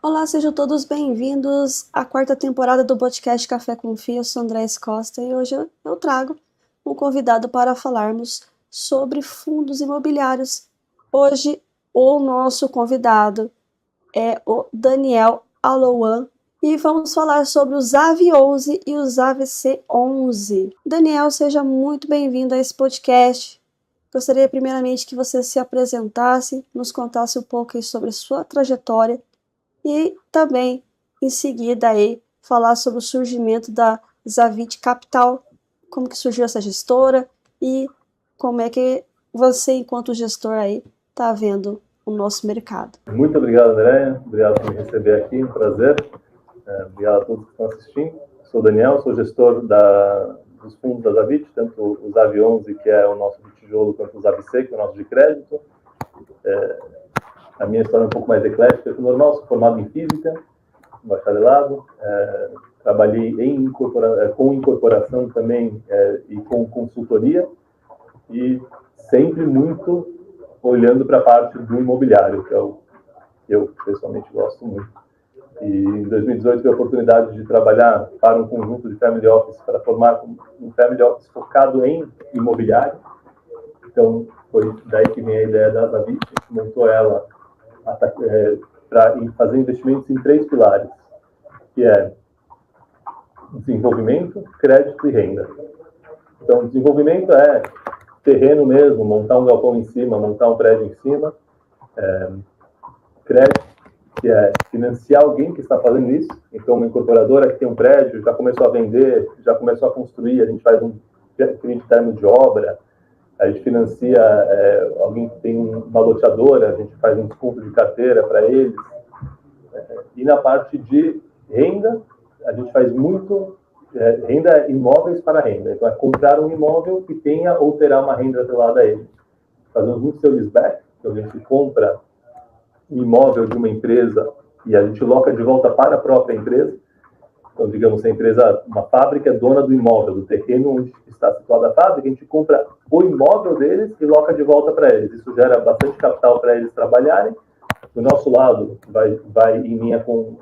Olá, sejam todos bem-vindos à quarta temporada do podcast Café com Fio. Eu sou Andrés Costa e hoje eu trago um convidado para falarmos sobre fundos imobiliários. Hoje, o nosso convidado é o Daniel Alouan e vamos falar sobre os AV11 e os AVC11. Daniel, seja muito bem-vindo a esse podcast. Gostaria primeiramente que você se apresentasse, nos contasse um pouco aí sobre a sua trajetória e também, em seguida, aí, falar sobre o surgimento da Zavit Capital, como que surgiu essa gestora e como é que você, enquanto gestor, aí, está vendo o nosso mercado. Muito obrigado, Andréia. Obrigado por me receber aqui, um prazer. Obrigado a todos que estão assistindo. Sou o Daniel, sou gestor dos fundos da Zavit, tanto os AV11, que é o nosso de tijolo, quanto os AVC, que é o nosso de crédito. A minha história é um pouco mais eclética que o normal. Sou formado em física, bacharelado. Trabalhei com incorporação também e com consultoria, e sempre muito olhando para a parte do imobiliário, que é o que eu pessoalmente gosto muito. E em 2018 tive a oportunidade de trabalhar para um conjunto de family office, para formar um family office focado em imobiliário. Então foi daí que vem a ideia da Zavit. A gente montou ela para fazer investimentos em 3 pilares, que é desenvolvimento, crédito e renda. Então, desenvolvimento é terreno mesmo, montar um galpão em cima, montar um prédio em cima. Crédito, que é financiar alguém que está fazendo isso. Então, uma incorporadora que tem um prédio, já começou a vender, já começou a construir, a gente faz um crédito termo de obra, a gente financia alguém que tem uma loteadora, a gente faz um desconto de carteira para eles. E na parte de renda, a gente faz muito renda imóveis para renda. Então, é comprar um imóvel que tenha ou terá uma renda atrelada a ele. Fazemos muito seu leaseback, então a gente compra um imóvel de uma empresa e a gente loca de volta para a própria empresa. Então, digamos, a empresa, uma fábrica, é dona do imóvel, do terreno onde está situada a fábrica, a gente compra o imóvel deles e loca de volta para eles. Isso gera bastante capital para eles trabalharem. Do nosso lado, vai em linha com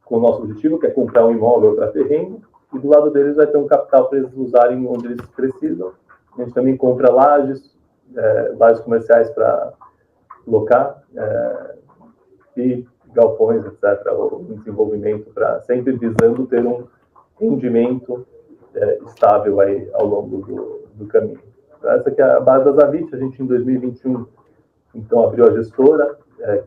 o nosso objetivo, que é comprar um imóvel para ter renda, e do lado deles vai ter um capital para eles usarem onde eles precisam. A gente também compra lajes comerciais para locar, e galpões, etc., ou desenvolvimento, sempre visando ter um rendimento estável aí ao longo do caminho. Então, essa aqui é a base da Zavit. A gente, em 2021, então, abriu a gestora,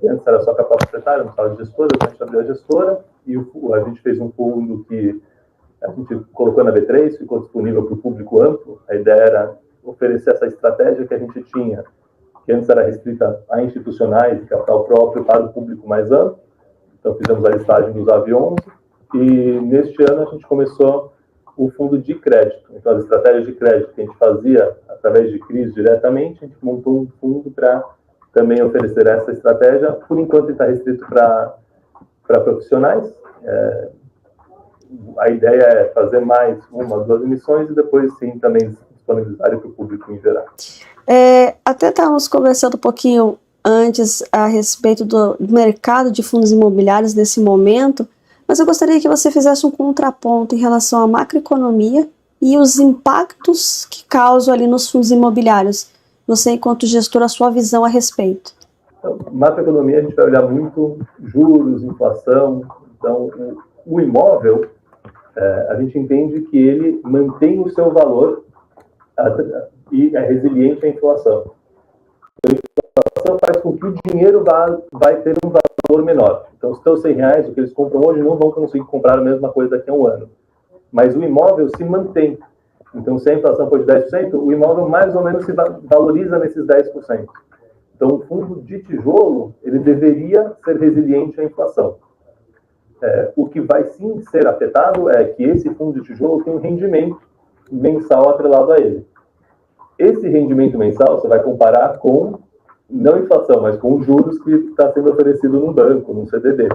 que antes era só capital societário, não estava de gestora, a gente abriu a gestora, e a gente fez um fundo que a gente colocou na B3, ficou disponível para o público amplo. A ideia era oferecer essa estratégia que a gente tinha, que antes era restrita a institucionais, capital próprio, para o público mais amplo. Então, fizemos a listagem dos AV11, e neste ano a gente começou o fundo de crédito. Então, as estratégias de crédito que a gente fazia através de CRIs diretamente, a gente montou um fundo para também oferecer essa estratégia. Por enquanto, está restrito para profissionais. A ideia é fazer mais 1 ou 2 emissões e depois, sim, também disponibilizar para o público em geral. Até estávamos conversando um pouquinho antes a respeito do mercado de fundos imobiliários nesse momento, mas eu gostaria que você fizesse um contraponto em relação à macroeconomia e os impactos que causam ali nos fundos imobiliários. Você, enquanto gestor, a sua visão a respeito. Então, macroeconomia, a gente vai olhar muito juros, inflação. Então, o imóvel, a gente entende que ele mantém o seu valor e é resiliente à inflação. A inflação faz com que o dinheiro vai ter um valor menor. Então, os teus R$100, o que eles compram hoje, não vão conseguir comprar a mesma coisa daqui a um ano. Mas o imóvel se mantém. Então, se a inflação for de 10%, o imóvel mais ou menos se valoriza nesses 10%. Então, o fundo de tijolo, ele deveria ser resiliente à inflação. O que vai sim ser afetado é que esse fundo de tijolo tem um rendimento mensal atrelado a ele. Esse rendimento mensal você vai comparar com, não inflação, mas com os juros que está sendo oferecido no banco, no CDB.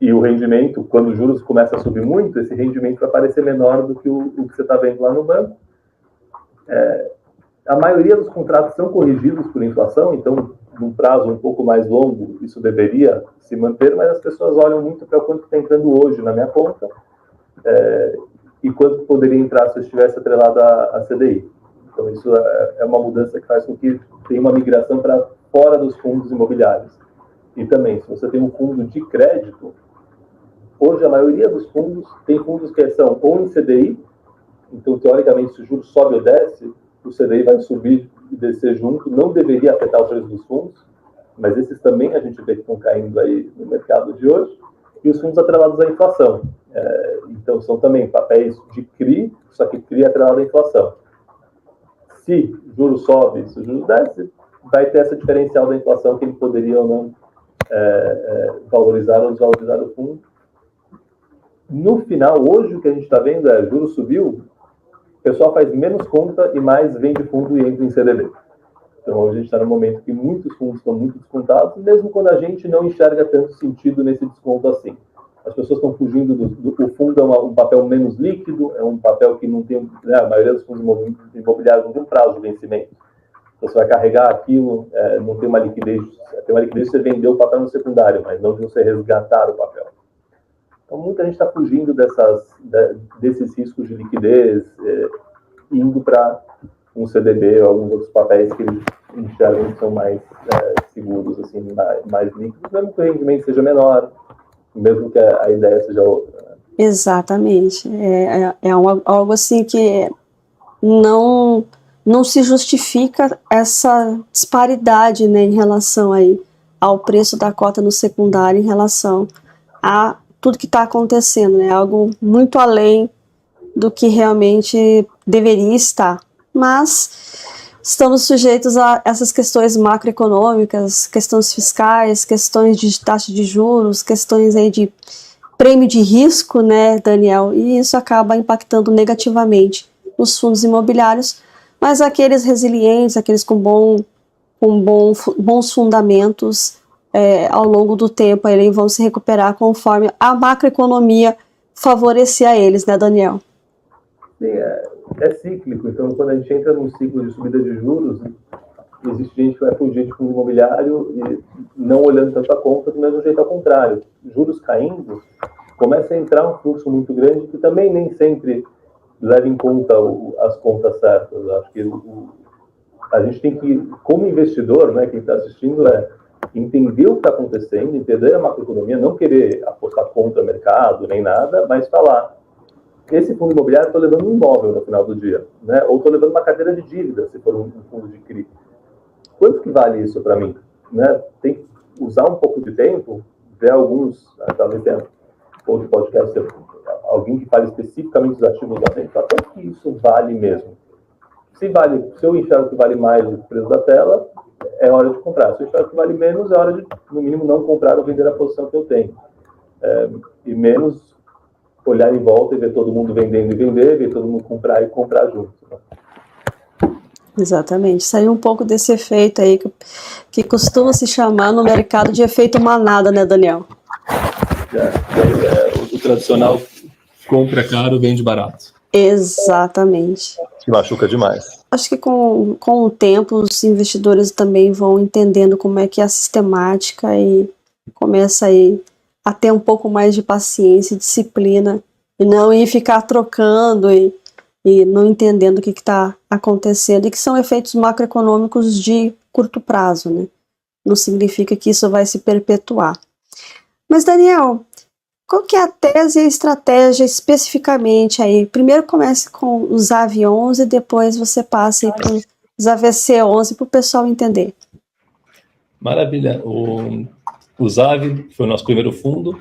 E o rendimento, quando os juros começam a subir muito, esse rendimento vai parecer menor do que o que você está vendo lá no banco. A maioria dos contratos são corrigidos por inflação, então, num prazo um pouco mais longo, isso deveria se manter, mas as pessoas olham muito para quanto está entrando hoje na minha conta e quanto poderia entrar se eu estivesse atrelado à CDI. Então, isso é uma mudança que faz com que tenha uma migração para fora dos fundos imobiliários. E também, se você tem um fundo de crédito, hoje a maioria dos fundos tem fundos que são ou em CDI, então, teoricamente, se o juro sobe ou desce, o CDI vai subir e descer junto, não deveria afetar o preço dos fundos, mas esses também a gente vê que estão caindo aí no mercado de hoje, e os fundos atrelados à inflação. Então, são também papéis de CRI, só que CRI é atrelado à inflação. Se o juro sobe, se o juro desce, vai ter essa diferencial da inflação que ele poderia ou não valorizar ou desvalorizar o fundo. No final, hoje, o que a gente está vendo é juro subiu, o pessoal faz menos conta e mais vende fundo e entra em CDB. Então, hoje a gente está no momento que muitos fundos estão muito descontados, mesmo quando a gente não enxerga tanto sentido nesse desconto assim. As pessoas estão fugindo do fundo, é um papel menos líquido, é um papel que não tem, né, a maioria dos fundos imobiliários não tem um prazo de vencimento. Então, você vai carregar aquilo, não tem uma liquidez, tem uma liquidez de você vender o papel no secundário, mas não de você resgatar o papel. Então, muita gente está fugindo desses riscos de liquidez, indo para um CDB ou alguns outros papéis que eles enxergam que são mais seguros, assim, mais líquidos, mesmo que o rendimento seja menor, mesmo que a ideia seja outra. Né? Exatamente. Algo assim que não se justifica essa disparidade, né, em relação aí ao preço da cota no secundário em relação a tudo que está acontecendo, né? Algo muito além do que realmente deveria estar. Mas estamos sujeitos a essas questões macroeconômicas, questões fiscais, questões de taxa de juros, questões aí de prêmio de risco, né, Daniel? E isso acaba impactando negativamente os fundos imobiliários, mas aqueles resilientes, aqueles com bons fundamentos, ao longo do tempo, eles vão se recuperar conforme a macroeconomia favorecer a eles, né, Daniel? Sim, é cíclico. Então, quando a gente entra num ciclo de subida de juros, existe gente que vai fugir de fundo imobiliário e não olhando tanto a conta, do mesmo jeito ao contrário. Juros caindo, começa a entrar um fluxo muito grande que também nem sempre leva em conta as contas certas. Acho que a gente tem que, como investidor, né, quem está assistindo, entender o que está acontecendo, entender a macroeconomia, não querer apostar contra o mercado, nem nada, mas falar, esse fundo imobiliário estou levando um imóvel no final do dia, né? Ou estou levando uma carteira de dívida, se for um fundo de CRI. Quanto que vale isso para mim? Né? Tem que usar um pouco de tempo, ver alguns, talvez tenha outro podcast, alguém que fale especificamente dos ativos da frente, para quanto que isso vale mesmo? Se eu enxergo que vale mais do que o preço da tela, é hora de comprar. Se eu enxergo que vale menos, é hora de, no mínimo, não comprar ou vender a posição que eu tenho. E menos olhar em volta e ver todo mundo vendendo e vender, ver todo mundo comprar e comprar junto. Né? Exatamente. Sair um pouco desse efeito aí que costuma se chamar no mercado de efeito manada, né, Daniel? O tradicional compra caro, vende barato. Exatamente. Que machuca demais. Acho que com o tempo os investidores também vão entendendo como é que é a sistemática e começa aí a ter um pouco mais de paciência e disciplina e não ir ficar trocando e não entendendo o que está acontecendo e que são efeitos macroeconômicos de curto prazo, né? Não significa que isso vai se perpetuar. Mas, Daniel, qual que é a tese e a estratégia especificamente aí? Primeiro comece com os AV11 e depois você passa para os AVC11 para o pessoal entender. Maravilha. O ZAV foi o nosso primeiro fundo.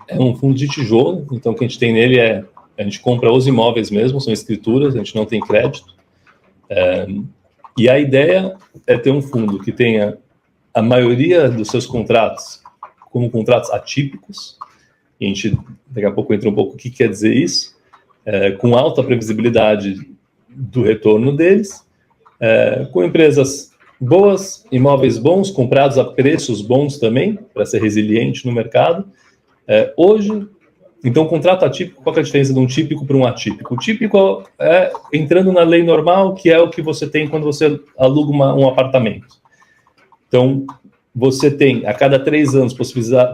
É um fundo de tijolo, então o que a gente tem nele a gente compra os imóveis mesmo, são escrituras, a gente não tem crédito. E a ideia é ter um fundo que tenha a maioria dos seus contratos como contratos atípicos, e a gente daqui a pouco entra um pouco o que quer dizer isso, com alta previsibilidade do retorno deles, com empresas boas, imóveis bons, comprados a preços bons também, para ser resiliente no mercado. Hoje, Então, o contrato atípico, qual que é a diferença de um típico para um atípico? O típico é entrando na lei normal, que é o que você tem quando você aluga um apartamento. Então, você tem, a cada 3 anos,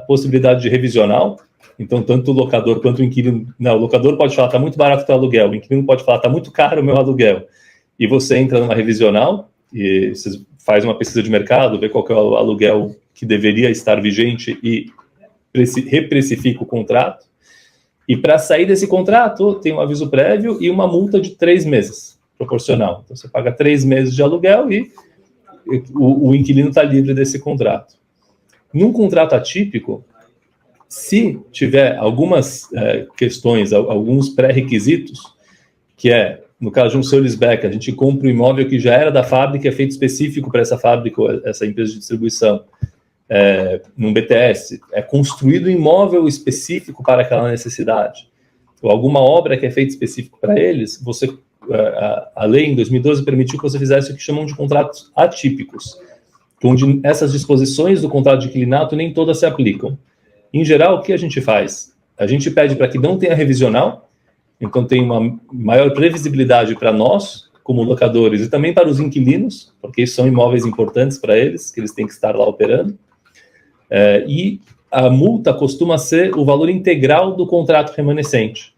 possibilidade de revisional. Então, tanto o locador quanto o inquilino... Não, o locador pode falar, está muito barato o teu aluguel. O inquilino pode falar, está muito caro o meu aluguel. E você entra numa revisional, e você faz uma pesquisa de mercado, vê qual que é o aluguel que deveria estar vigente e reprecifica o contrato. E para sair desse contrato, tem um aviso prévio e uma multa de 3 meses, proporcional. Então, você paga 3 meses de aluguel e o inquilino está livre desse contrato. Num contrato atípico, se tiver algumas questões, alguns pré-requisitos, que é, no caso de um sale-leaseback, a gente compra um imóvel que já era da fábrica, é feito específico para essa fábrica, essa empresa de distribuição, num BTS, é construído um imóvel específico para aquela necessidade, ou alguma obra que é feita específico para eles, a lei em 2012 permitiu que você fizesse o que chamam de contratos atípicos, onde essas disposições do contrato de inquilinato nem todas se aplicam. Em geral, o que a gente faz? A gente pede para que não tenha revisional, então tem uma maior previsibilidade para nós, como locadores, e também para os inquilinos, porque são imóveis importantes para eles, que eles têm que estar lá operando. E a multa costuma ser o valor integral do contrato remanescente.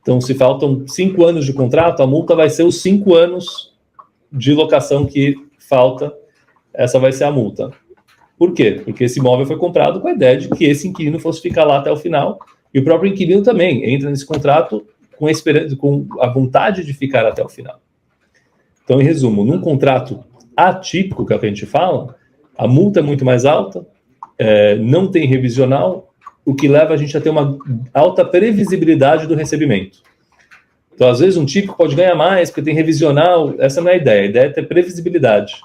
Então, se faltam 5 anos de contrato, a multa vai ser os 5 anos de locação que falta, essa vai ser a multa. Por quê? Porque esse imóvel foi comprado com a ideia de que esse inquilino fosse ficar lá até o final, e o próprio inquilino também entra nesse contrato com a vontade de ficar até o final. Então, em resumo, num contrato atípico, que é o que a gente fala, a multa é muito mais alta, não tem revisional, o que leva a gente a ter uma alta previsibilidade do recebimento. Então, às vezes, um típico pode ganhar mais, porque tem revisional, essa não é a ideia é ter previsibilidade.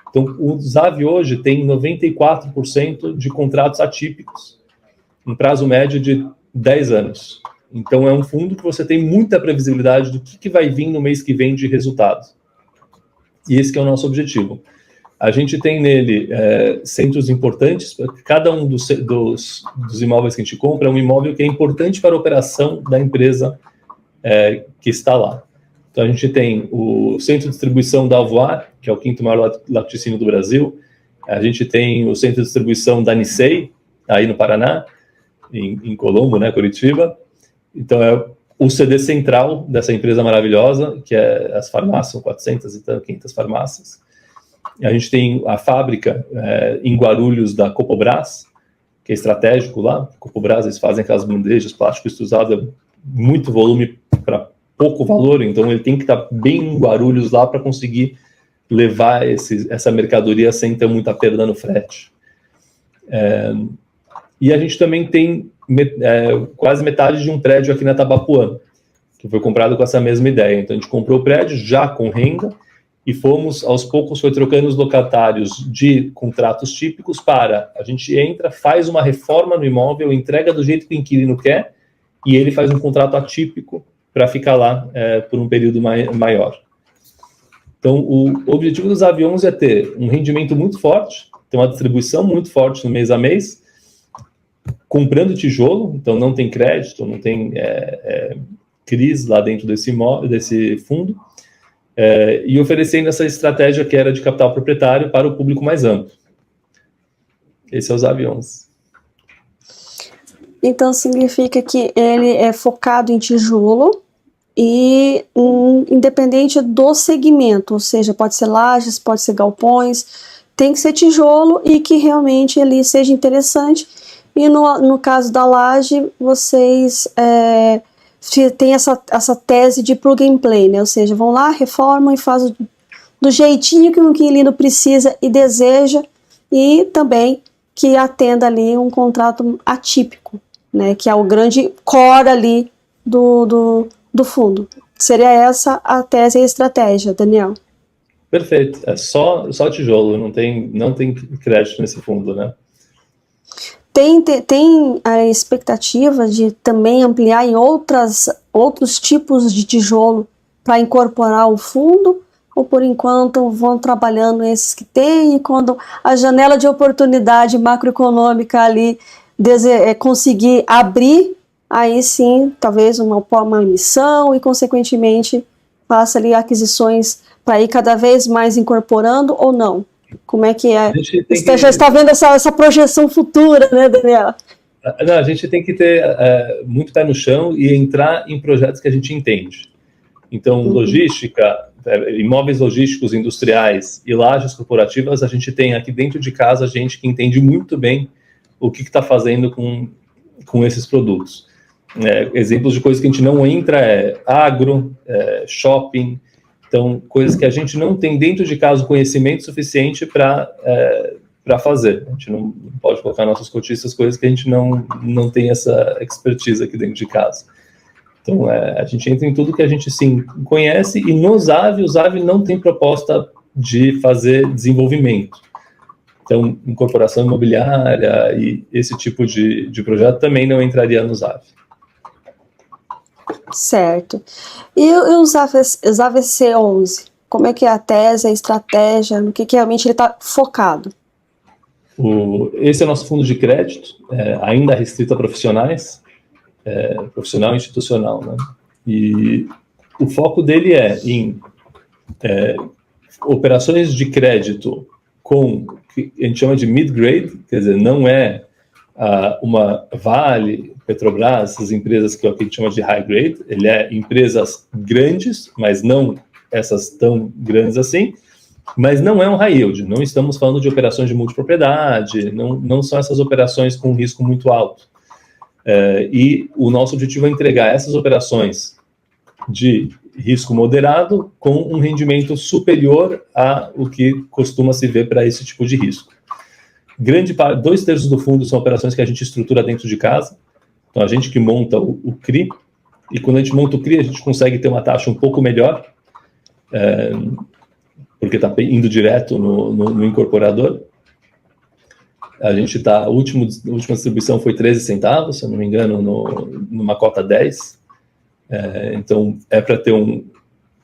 Então, o ZAV hoje tem 94% de contratos atípicos, um prazo médio de 10 anos. Então, é um fundo que você tem muita previsibilidade do que vai vir no mês que vem de resultado. E esse que é o nosso objetivo. A gente tem nele centros importantes, cada um dos imóveis que a gente compra é um imóvel que é importante para a operação da empresa que está lá. Então, a gente tem o centro de distribuição da Avoar, que é o 5º maior laticínio do Brasil. A gente tem o centro de distribuição da Nicei, aí no Paraná, em Colombo, né, Curitiba. Então, é o CD central dessa empresa maravilhosa, que é as farmácias, são 400 e 500 farmácias. A gente tem a fábrica em Guarulhos da Copobras, que é estratégico lá. Copobras, eles fazem aquelas bandejas, plástico extrusado, muito volume para pouco valor, então ele tem que estar bem em Guarulhos lá para conseguir levar essa mercadoria sem ter muita perda no frete. E a gente também tem quase metade de um prédio aqui na Tabapuã, que foi comprado com essa mesma ideia. Então a gente comprou o prédio já com renda e fomos, aos poucos, foi trocando os locatários de contratos típicos para a gente entra, faz uma reforma no imóvel, entrega do jeito que o inquilino quer e ele faz um contrato atípico para ficar lá por um período maior. Então, o objetivo dos aviões é ter um rendimento muito forte, ter uma distribuição muito forte no mês a mês, comprando tijolo, então não tem crédito, não tem CRIs lá dentro desse fundo, e oferecendo essa estratégia que era de capital proprietário para o público mais amplo. Esse é os aviões. Então, significa que ele é focado em tijolo e independente do segmento, ou seja, pode ser lajes, pode ser galpões, tem que ser tijolo e que realmente ele seja interessante. E no caso da laje, vocês têm essa tese de plug and play, né? Ou seja, vão lá, reformam e fazem do jeitinho que o inquilino precisa e deseja, e também que atenda ali um contrato atípico, né, que é o grande core ali do fundo. Seria essa a tese e a estratégia, Daniel? Perfeito. É só tijolo, não tem crédito nesse fundo, né? Tem a expectativa de também ampliar em outros tipos de tijolo para incorporar o fundo? Ou por enquanto vão trabalhando esses que tem, e quando a janela de oportunidade macroeconômica ali conseguir abrir, aí sim, talvez uma emissão e, consequentemente, faça ali aquisições para ir cada vez mais incorporando ou não? Como é que é? Você já está vendo essa projeção futura, né, Daniel? Não, a gente tem que ter muito pé no chão e entrar em projetos que a gente entende. Então, logística, imóveis logísticos industriais e lajes corporativas, a gente tem aqui dentro de casa gente que entende muito bem o que está fazendo com esses produtos. Exemplos de coisas que a gente não entra agro, shopping, então coisas que a gente não tem dentro de casa o conhecimento suficiente para fazer. A gente não pode colocar nossos cotistas coisas que a gente não tem essa expertise aqui dentro de casa. Então, a gente entra em tudo que a gente, sim, conhece, e no ZAV, o ZAV não tem proposta de fazer desenvolvimento. Então, incorporação imobiliária e esse tipo de projeto também não entraria no ZAV. Certo. E o ZAV C11? Como é que é a tese, a estratégia, no que realmente ele está focado? Esse é o nosso fundo de crédito, ainda restrito a profissionais, profissional e institucional, né? E o foco dele é em operações de crédito com que a gente chama de mid-grade, quer dizer, não é uma Vale, Petrobras, essas empresas que a gente chama de high-grade, ele é empresas grandes, mas não essas tão grandes assim, mas não é um high yield, não estamos falando de operações de multipropriedade, não são essas operações com risco muito alto. E o nosso objetivo é entregar essas operações de risco moderado com um rendimento superior ao que costuma se ver para esse tipo de risco. 2/3 do fundo são operações que a gente estrutura dentro de casa, então a gente que monta o CRI, e quando a gente monta o CRI a gente consegue ter uma taxa um pouco melhor, porque está indo direto no incorporador. A gente está, a última distribuição foi 13 centavos, se eu não me engano, numa cota 10. Então, para ter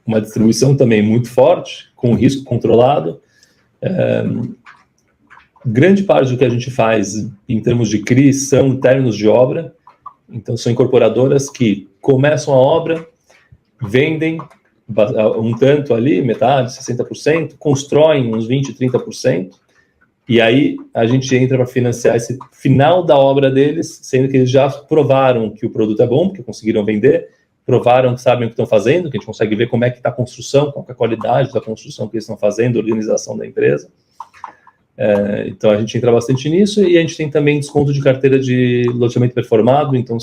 uma distribuição também muito forte, com risco controlado. Grande parte do que a gente faz em termos de CRI são términos de obra. Então, são incorporadoras que começam a obra, vendem um tanto ali, metade, 60%, constroem uns 20%, 30%, e aí a gente entra para financiar esse final da obra deles, sendo que eles já provaram que o produto é bom, porque conseguiram vender, provaram que sabem o que estão fazendo, que a gente consegue ver como é que está a construção, qual é a qualidade da construção que eles estão fazendo, a organização da empresa. Então a gente entra bastante nisso, e a gente tem também desconto de carteira de loteamento performado. Então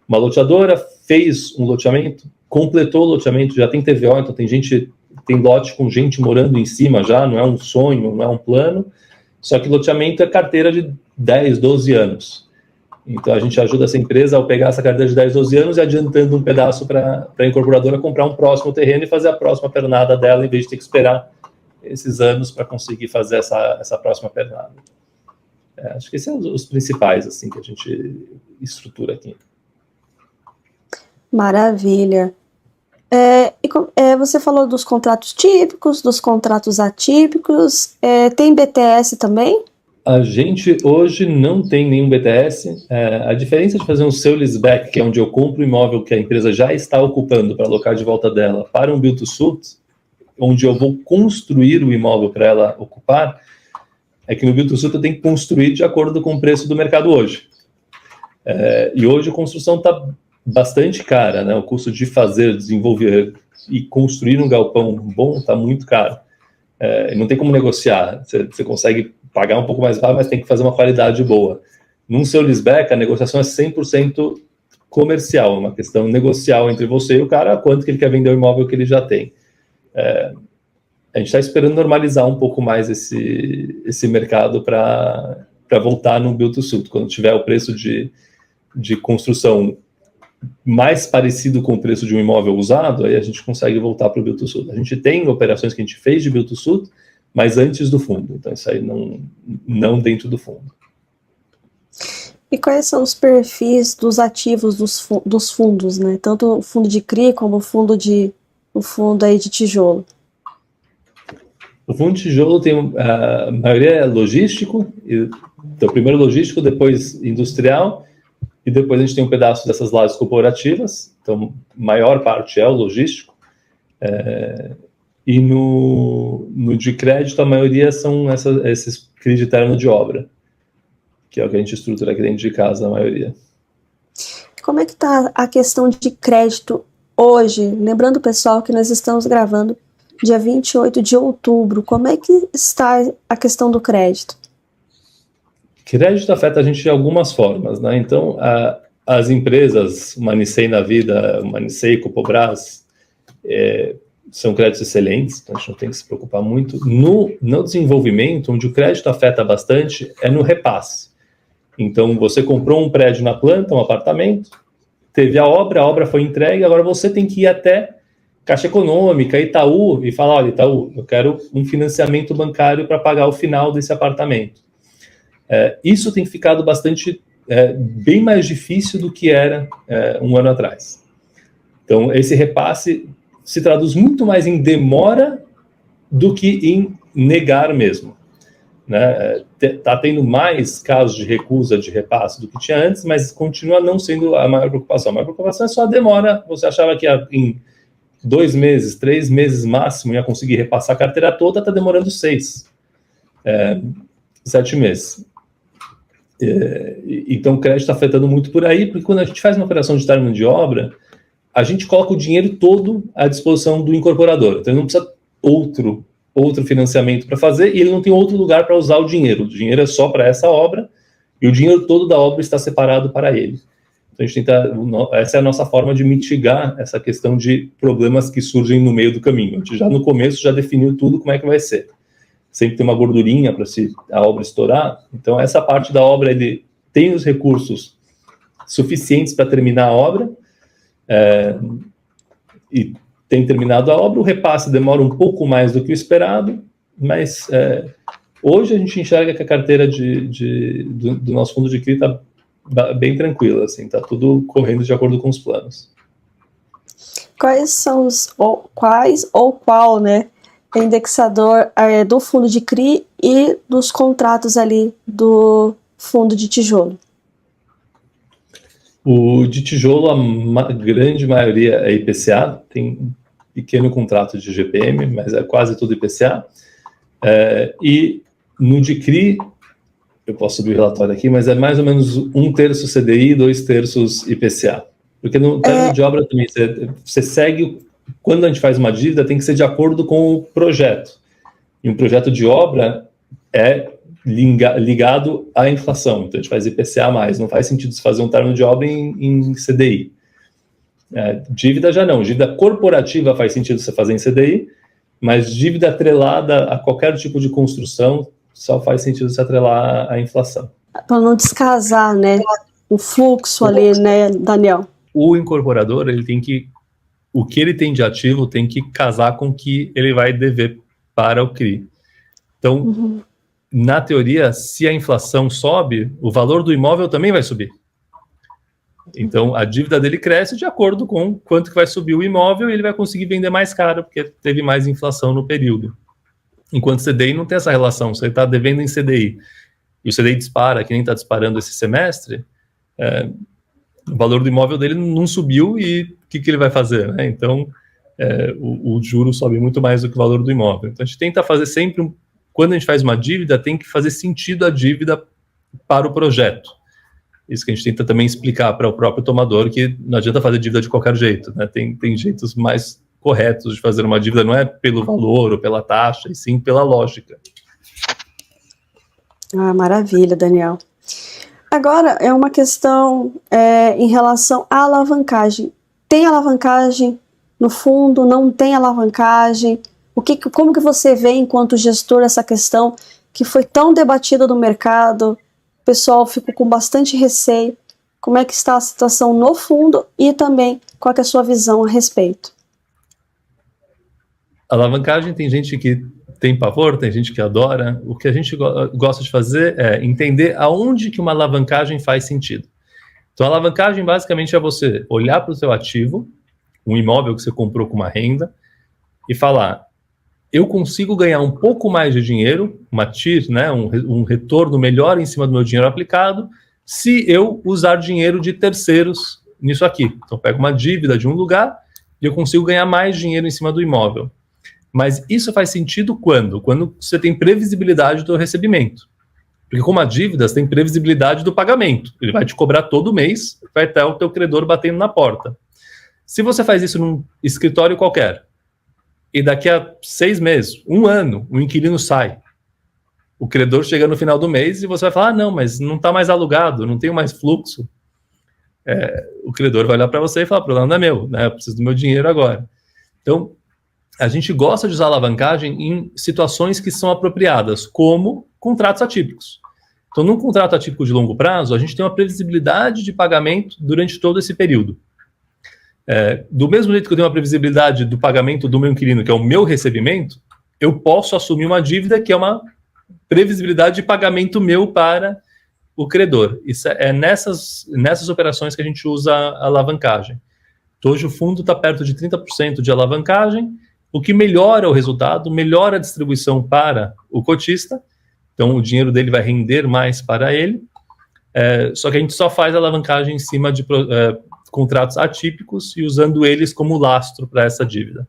uma loteadora fez um loteamento, completou o loteamento, já tem TVO, então tem lote com gente morando em cima já, não é um sonho, não é um plano, só que loteamento é carteira de 10, 12 anos. Então a gente ajuda essa empresa a pegar essa carteira de 10, 12 anos e adiantando um pedaço para a incorporadora comprar um próximo terreno e fazer a próxima pernada dela, em vez de ter que esperar esses anos para conseguir fazer essa próxima pernada. Acho que esses são os principais assim, que a gente estrutura aqui. Maravilha. Você falou dos contratos típicos, dos contratos atípicos. Tem BTS também? A gente hoje não tem nenhum BTS. A diferença de fazer um sale-leaseback, que é onde eu compro o imóvel que a empresa já está ocupando para alocar de volta dela, para um build-to-suit, onde eu vou construir o imóvel para ela ocupar, é que no build-to-suit eu tenho que construir de acordo com o preço do mercado hoje. E hoje a construção está bastante cara, né? O custo de fazer, desenvolver e construir um galpão bom está muito caro. Não tem como negociar. Você consegue pagar um pouco mais barato, mas tem que fazer uma qualidade boa. Num sale-leaseback, a negociação é 100% comercial, uma questão negocial entre você e o cara, quanto que ele quer vender o imóvel que ele já tem. A gente está esperando normalizar um pouco mais esse mercado para voltar no build-to-suit. Quando tiver o preço de construção mais parecido com o preço de um imóvel usado, aí a gente consegue voltar para o build-to-suit. A gente tem operações que a gente fez de build-to-suit, mas antes do fundo. Então, isso aí não dentro do fundo. E quais são os perfis dos ativos dos fundos, né? Tanto o fundo de CRI como o fundo aí de tijolo. O fundo de tijolo tem a maioria é logístico, então primeiro logístico, depois industrial, e depois a gente tem um pedaço dessas lajes corporativas, então maior parte é o logístico, e no de crédito a maioria são esses CRI de término de obra, que é o que a gente estrutura aqui dentro de casa, a maioria. Como é que está a questão de crédito hoje? Lembrando, pessoal, que nós estamos gravando dia 28 de outubro. Como é que está a questão do crédito? Crédito afeta a gente de algumas formas, né? Então, as empresas, uma Nicei na vida, uma Nicei, Copobras, são créditos excelentes, então a gente não tem que se preocupar muito. No desenvolvimento, onde o crédito afeta bastante, é no repasse. Então, você comprou um prédio na planta, um apartamento, teve a obra foi entregue, agora você tem que ir até Caixa Econômica, Itaú, e falar, olha, Itaú, eu quero um financiamento bancário para pagar o final desse apartamento. Isso tem ficado bastante, bem mais difícil do que era um ano atrás. Então, esse repasse se traduz muito mais em demora do que em negar mesmo. Né? Tá tendo mais casos de recusa de repasse do que tinha antes, mas continua não sendo a maior preocupação. A maior preocupação é só a demora. Você achava que em 2 meses, 3 meses máximo ia conseguir repassar a carteira toda, está demorando 6, 7 meses. Então o crédito está afetando muito por aí, porque quando a gente faz uma operação de término de obra, a gente coloca o dinheiro todo à disposição do incorporador. Então ele não precisa outro financiamento para fazer, e ele não tem outro lugar para usar o dinheiro. O dinheiro é só para essa obra, e o dinheiro todo da obra está separado para ele. Então a gente tenta, essa é a nossa forma de mitigar essa questão de problemas que surgem no meio do caminho. A gente já no começo já definiu tudo como é que vai ser. Sempre tem uma gordurinha para se a obra estourar. Então essa parte da obra, ele tem os recursos suficientes para terminar a obra, e tem terminado a obra. O repasse demora um pouco mais do que o esperado, mas hoje a gente enxerga que a carteira do nosso fundo de CRI está bem tranquila, assim, está tudo correndo de acordo com os planos. Qual, né, é indexador do fundo de CRI e dos contratos ali do fundo de tijolo? O de tijolo, a grande maioria é IPCA, tem um pequeno contrato de GPM, mas é quase tudo IPCA. E no de CRI, eu posso subir o relatório aqui, mas é mais ou menos 1/3 CDI e 2/3 IPCA. Porque no término de obra também, você segue, quando a gente faz uma dívida, tem que ser de acordo com o projeto. E um projeto de obra é ligado à inflação, então a gente faz IPCA+, não faz sentido se fazer um término de obra em CDI. Dívida já não, dívida corporativa faz sentido você fazer em CDI, mas dívida atrelada a qualquer tipo de construção só faz sentido se atrelar à inflação. Para não descasar, né, o fluxo ali, né, Daniel? O incorporador, ele tem que, o que ele tem de ativo tem que casar com o que ele vai dever para o CRI. Então, na teoria, se a inflação sobe, o valor do imóvel também vai subir. Então, a dívida dele cresce de acordo com quanto que vai subir o imóvel, e ele vai conseguir vender mais caro, porque teve mais inflação no período. Enquanto CDI não tem essa relação, você está devendo em CDI, e o CDI dispara, que nem está disparando esse semestre, o valor do imóvel dele não subiu, e o que ele vai fazer, né? Então, o juro sobe muito mais do que o valor do imóvel. Então, a gente tenta fazer sempre, quando a gente faz uma dívida, tem que fazer sentido a dívida para o projeto. Isso que a gente tenta também explicar para o próprio tomador, que não adianta fazer dívida de qualquer jeito, né? Tem jeitos mais corretos de fazer uma dívida, não é pelo valor ou pela taxa, e sim pela lógica. Maravilha, Daniel. Agora é uma questão em relação à alavancagem. Tem alavancagem no fundo? Não tem alavancagem? Como que você vê, enquanto gestor, essa questão que foi tão debatida no mercado? O pessoal ficou com bastante receio. Como é que está a situação no fundo e também qual é a sua visão a respeito? Alavancagem, tem gente que tem pavor, tem gente que adora. O que a gente gosta de fazer é entender aonde que uma alavancagem faz sentido. Então, a alavancagem basicamente é você olhar para o seu ativo, um imóvel que você comprou com uma renda, e falar: eu consigo ganhar um pouco mais de dinheiro, uma TIR, né, um retorno melhor em cima do meu dinheiro aplicado, se eu usar dinheiro de terceiros nisso aqui. Então, eu pego uma dívida de um lugar e eu consigo ganhar mais dinheiro em cima do imóvel. Mas isso faz sentido quando? Quando você tem previsibilidade do recebimento. Porque como a dívida, você tem previsibilidade do pagamento. Ele vai te cobrar todo mês, vai estar o teu credor batendo na porta. Se você faz isso num escritório qualquer, e daqui a 6 meses, 1 ano, o inquilino sai, o credor chega no final do mês e você vai falar, não, mas não está mais alugado, não tenho mais fluxo. O credor vai olhar para você e falar, o problema não é meu, né? Eu preciso do meu dinheiro agora. Então, a gente gosta de usar alavancagem em situações que são apropriadas, como contratos atípicos. Então, num contrato atípico de longo prazo, a gente tem uma previsibilidade de pagamento durante todo esse período. Do mesmo jeito que eu tenho uma previsibilidade do pagamento do meu inquilino, que é o meu recebimento, eu posso assumir uma dívida que é uma previsibilidade de pagamento meu para o credor. Isso é nessas operações que a gente usa a alavancagem. Então, hoje o fundo está perto de 30% de alavancagem, o que melhora o resultado, melhora a distribuição para o cotista, então o dinheiro dele vai render mais para ele, só que a gente só faz alavancagem em cima de contratos atípicos e usando eles como lastro para essa dívida.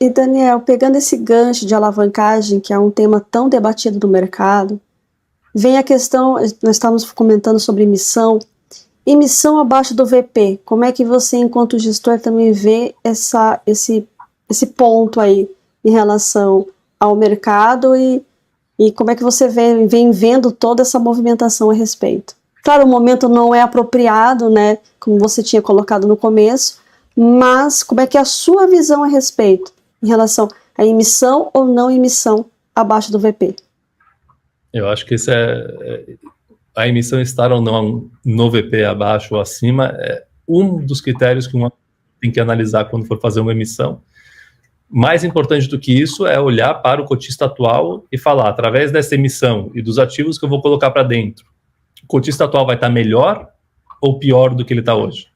E Daniel, pegando esse gancho de alavancagem, que é um tema tão debatido no mercado, vem a questão, nós estávamos comentando sobre emissão abaixo do VP. Como é que você, enquanto gestor, também vê esse ponto aí em relação ao mercado e como é que você vem vendo toda essa movimentação a respeito? Claro, o momento não é apropriado, né, como você tinha colocado no começo, mas como é que é a sua visão a respeito em relação à emissão ou não emissão abaixo do VP? Eu acho que isso a emissão estar ou não no VP abaixo ou acima é um dos critérios que uma tem que analisar quando for fazer uma emissão. Mais importante do que isso é olhar para o cotista atual e falar, através dessa emissão e dos ativos que eu vou colocar para dentro, o cotista atual vai estar melhor ou pior do que ele está hoje?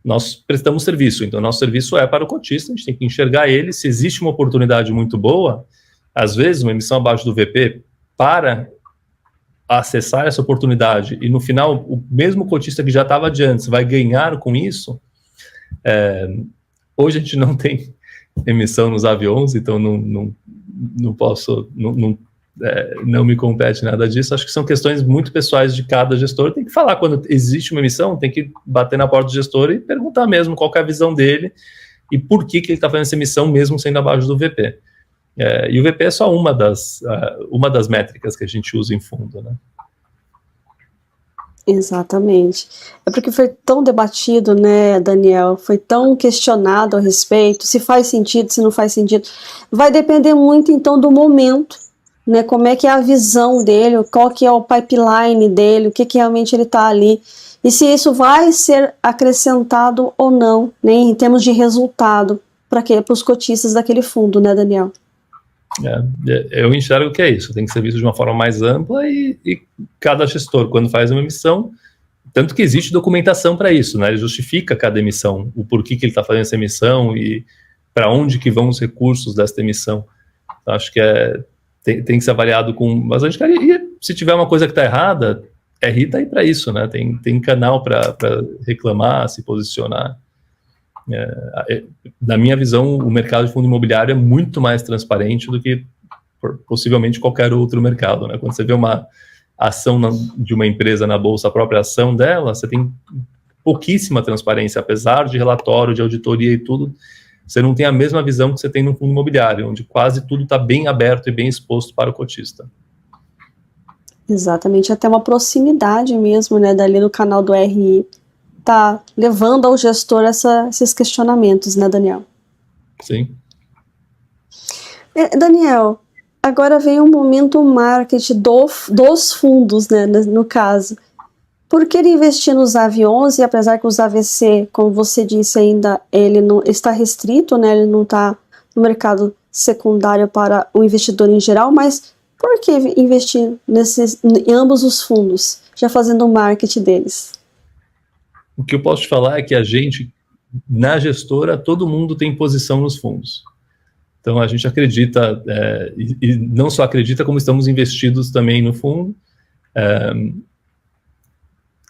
Nós prestamos serviço, então nosso serviço é para o cotista, a gente tem que enxergar ele, se existe uma oportunidade muito boa, às vezes uma emissão abaixo do VP para acessar essa oportunidade e no final o mesmo cotista que já estava antes vai ganhar com isso. Hoje a gente não tem emissão nos aviões, então não posso, não me compete nada disso. Acho que são questões muito pessoais de cada gestor. Tem que falar quando existe uma emissão, tem que bater na porta do gestor e perguntar mesmo qual que é a visão dele e por que ele está fazendo essa emissão mesmo sendo abaixo do VP. E o VP é só uma das métricas que a gente usa em fundo, né? Exatamente. É porque foi tão debatido, né, Daniel? Foi tão questionado a respeito, se faz sentido, se não faz sentido. Vai depender muito, então, do momento, né? Como é que é a visão dele, qual que é o pipeline dele, o que realmente ele está ali, e se isso vai ser acrescentado ou não, né, em termos de resultado para os cotistas daquele fundo, né, Daniel? Eu enxergo que é isso, tem que ser visto de uma forma mais ampla e cada gestor, quando faz uma emissão, tanto que existe documentação para isso, né? Ele justifica cada emissão, o porquê que ele está fazendo essa emissão e para onde que vão os recursos dessa emissão. Então, acho que tem que ser avaliado com bastante carinho. E se tiver uma coisa que está errada, RI está aí para isso, né? Tem canal para reclamar, se posicionar. Na minha visão, o mercado de fundo imobiliário é muito mais transparente do que possivelmente qualquer outro mercado, né? Quando você vê uma ação de uma empresa na bolsa, a própria ação dela, você tem pouquíssima transparência, apesar de relatório, de auditoria e tudo, você não tem a mesma visão que você tem no fundo imobiliário, onde quase tudo está bem aberto e bem exposto para o cotista. Exatamente, até uma proximidade mesmo, né, dali no canal do RI, tá levando ao gestor esses questionamentos, né, Daniel? Sim. Daniel, agora vem o momento marketing dos fundos, né, no caso. Por que investir nos AV11, apesar que os AVC, como você disse ainda, ele não está restrito, né, ele não está no mercado secundário para o investidor em geral, mas por que investir em ambos os fundos, já fazendo o marketing deles? O que eu posso te falar é que a gente, na gestora, todo mundo tem posição nos fundos. Então, a gente acredita, e não só acredita, como estamos investidos também no fundo.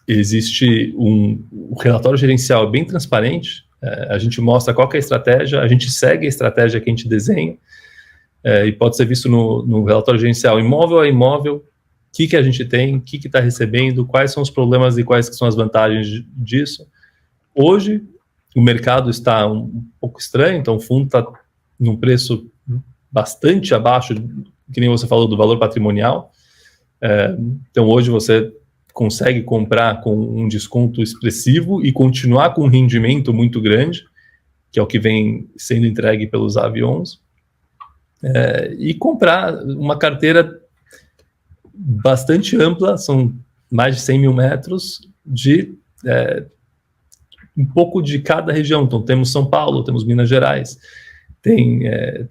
Existe um relatório gerencial bem transparente, a gente mostra qual que é a estratégia, a gente segue a estratégia que a gente desenha, e pode ser visto no relatório gerencial, imóvel a imóvel, o que a gente tem, o que está recebendo, quais são os problemas e quais que são as vantagens disso. Hoje, o mercado está um pouco estranho, então o fundo está num preço bastante abaixo, que nem você falou, do valor patrimonial. Então hoje você consegue comprar com um desconto expressivo e continuar com um rendimento muito grande, que é o que vem sendo entregue pelos aviões, e comprar uma carteira bastante ampla, são mais de 100 mil metros, de um pouco de cada região. Então temos São Paulo, temos Minas Gerais, tem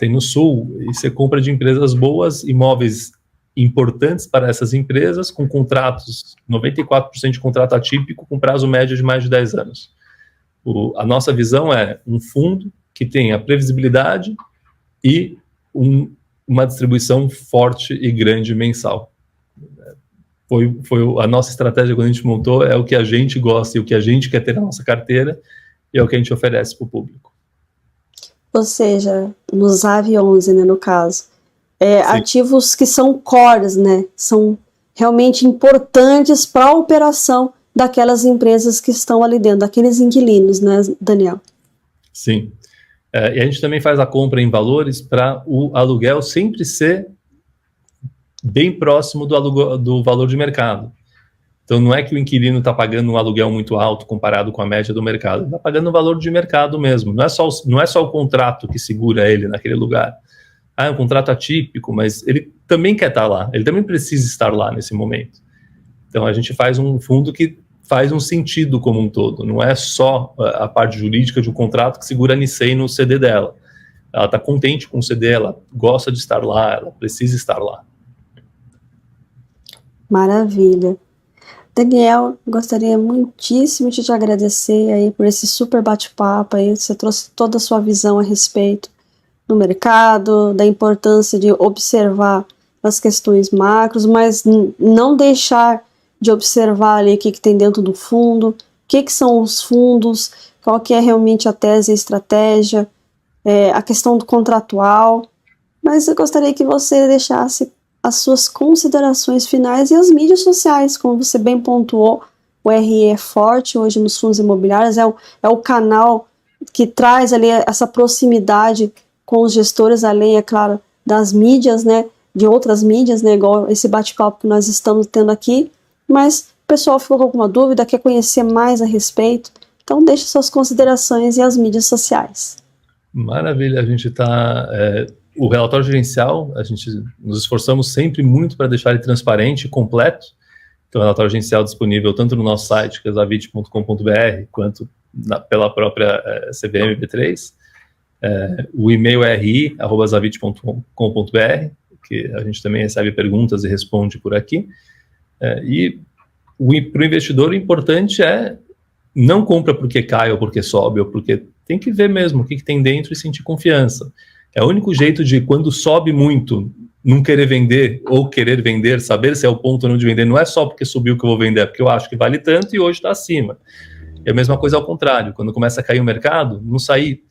no Sul, e você compra de empresas boas, imóveis importantes para essas empresas, com contratos, 94% de contrato atípico, com prazo médio de mais de 10 anos. A nossa visão é um fundo que tenha previsibilidade e uma distribuição forte e grande mensal. Foi a nossa estratégia quando a gente montou, é o que a gente gosta e o que a gente quer ter na nossa carteira, e é o que a gente oferece para o público. Ou seja, nos AV11, né, no caso, ativos que são cores, né, são realmente importantes para a operação daquelas empresas que estão ali dentro, daqueles inquilinos, né, Daniel? Sim. E a gente também faz a compra em valores para o aluguel sempre ser bem próximo do valor de mercado. Então não é que o inquilino está pagando um aluguel muito alto comparado com a média do mercado, ele está pagando o valor de mercado mesmo, não é só o contrato que segura ele naquele lugar. É um contrato atípico, mas ele também quer estar lá, ele também precisa estar lá nesse momento. Então a gente faz um fundo que faz um sentido como um todo, não é só a parte jurídica de um contrato que segura a Nicei no CD dela. Ela está contente com o CD, ela gosta de estar lá, ela precisa estar lá. Maravilha. Daniel, gostaria muitíssimo de te agradecer aí por esse super bate-papo aí, você trouxe toda a sua visão a respeito do mercado, da importância de observar as questões macros, mas não deixar de observar ali o que tem dentro do fundo, o que são os fundos, qual que é realmente a tese e a estratégia, a questão do contratual, mas eu gostaria que você deixasse as suas considerações finais e as mídias sociais, como você bem pontuou, o RI é forte hoje nos fundos imobiliários, é o canal que traz ali essa proximidade com os gestores, além, é claro, das mídias, né, de outras mídias, né, igual esse bate-papo que nós estamos tendo aqui, mas o pessoal ficou com alguma dúvida, quer conhecer mais a respeito, então deixe suas considerações e as mídias sociais. Maravilha, a gente está... o relatório gerencial, a gente nos esforçamos sempre muito para deixar ele transparente e completo. Então, o relatório gerencial disponível tanto no nosso site, que é zavit.com.br, quanto pela própria CVM B3. O e-mail é ri@zavit.com.br, que a gente também recebe perguntas e responde por aqui. E para o investidor, o importante é não compra porque cai ou porque sobe, ou porque tem que ver mesmo o que tem dentro e sentir confiança. É o único jeito de, quando sobe muito, não querer vender ou querer vender, saber se é o ponto ou não de vender, não é só porque subiu que eu vou vender, é porque eu acho que vale tanto e hoje está acima. E a mesma coisa ao contrário, quando começa a cair o mercado, não sair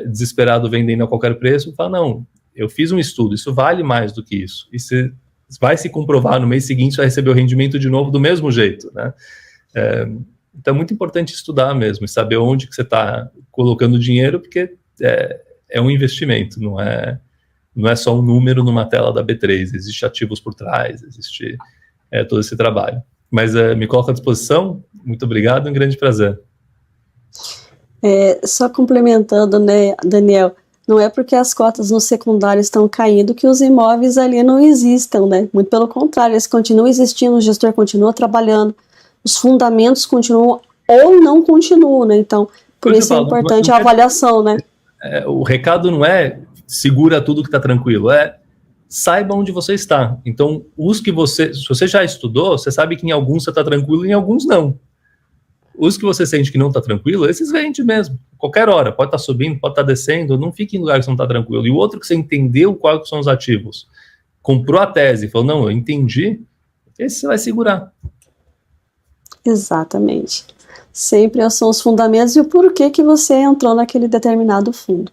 desesperado vendendo a qualquer preço, fala, não, eu fiz um estudo, isso vale mais do que isso. E você vai se comprovar no mês seguinte, vai receber o rendimento de novo do mesmo jeito, né? Então é muito importante estudar mesmo, e saber onde que você está colocando o dinheiro, porque é um investimento, não é só um número numa tela da B3, existe ativos por trás, existe todo esse trabalho. Mas me coloco à disposição, muito obrigado, um grande prazer. Só complementando, né, Daniel, não é porque as cotas no secundário estão caindo que os imóveis ali não existam, né? Muito pelo contrário, eles continuam existindo, o gestor continua trabalhando, os fundamentos continuam ou não continuam, né? Então, por isso é importante a avaliação, né? O recado não é segura tudo que está tranquilo, saiba onde você está. Então, se você já estudou, você sabe que em alguns você está tranquilo e em alguns não. Os que você sente que não está tranquilo, esses vende mesmo, qualquer hora, pode estar subindo, pode estar descendo, não fique em lugar que você não está tranquilo. E o outro que você entendeu quais são os ativos, comprou a tese, falou, não, eu entendi, esse você vai segurar. Exatamente. Sempre são os fundamentos e o porquê que você entrou naquele determinado fundo.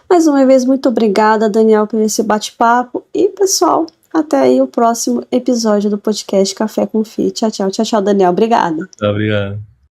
Mais uma vez, muito obrigada, Daniel, por esse bate-papo. E, pessoal, até aí o próximo episódio do podcast Café com FI. Tchau, tchau, tchau, tchau, Daniel. Obrigada. Obrigado.